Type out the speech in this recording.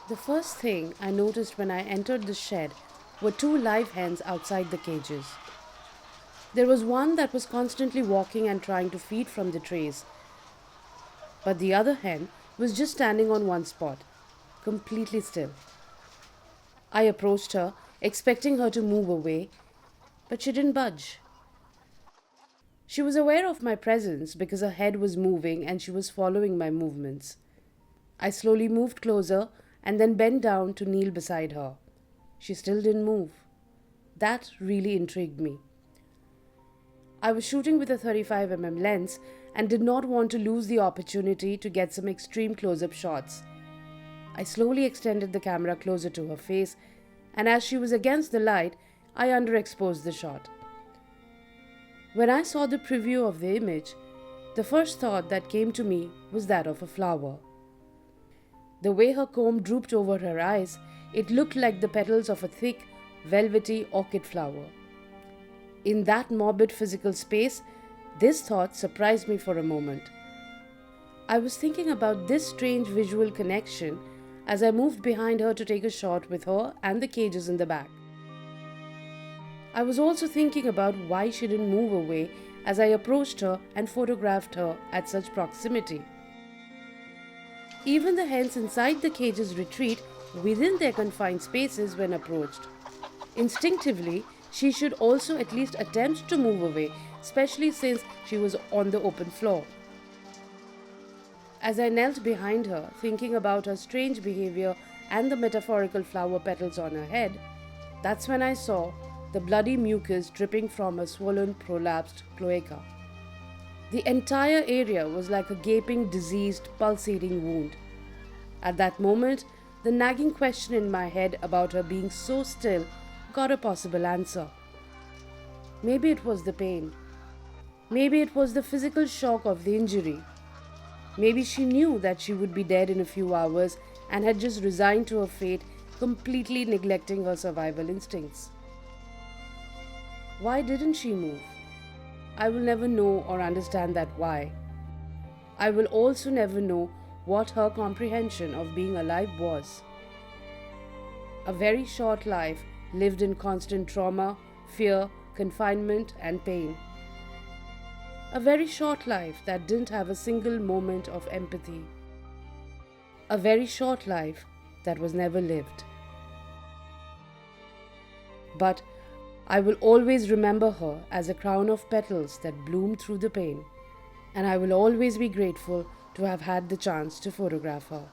The first thing I noticed when I entered the shed were two live hens outside the cages. There was one that was constantly walking and trying to feed from the trays, but the other hen was just standing on one spot, completely still. I approached her, expecting her to move away, but she didn't budge. She was aware of my presence because her head was moving and she was following my movements. I slowly moved closer and then bent down to kneel beside her. She still didn't move. That really intrigued me. I was shooting with a 35mm lens and did not want to lose the opportunity to get some extreme close-up shots. I slowly extended the camera closer to her face, and as she was against the light, I underexposed the shot. When I saw the preview of the image, the first thought that came to me was that of a flower. The way her comb drooped over her eyes, it looked like the petals of a thick, velvety orchid flower. In that morbid physical space, this thought surprised me for a moment. I was thinking about this strange visual connection as I moved behind her to take a shot with her and the cages in the back. I was also thinking about why she didn't move away as I approached her and photographed her at such proximity. Even the hens inside the cages retreat within their confined spaces when approached. Instinctively, she should also at least attempt to move away, especially since she was on the open floor. As I knelt behind her, thinking about her strange behavior and the metaphorical flower petals on her head, that's when I saw the bloody mucus dripping from a swollen, prolapsed cloaca. The entire area was like a gaping, diseased, pulsating wound. At that moment, the nagging question in my head about her being so still got a possible answer. Maybe it was the pain. Maybe it was the physical shock of the injury. Maybe she knew that she would be dead in a few hours and had just resigned to her fate, completely neglecting her survival instincts. Why didn't she move? I will never know or understand that why. I will also never know what her comprehension of being alive was. A very short life lived in constant trauma, fear, confinement, and pain. A very short life that didn't have a single moment of empathy. A very short life that was never lived. But I will always remember her as a crown of petals that bloomed through the pain, and I will always be grateful to have had the chance to photograph her.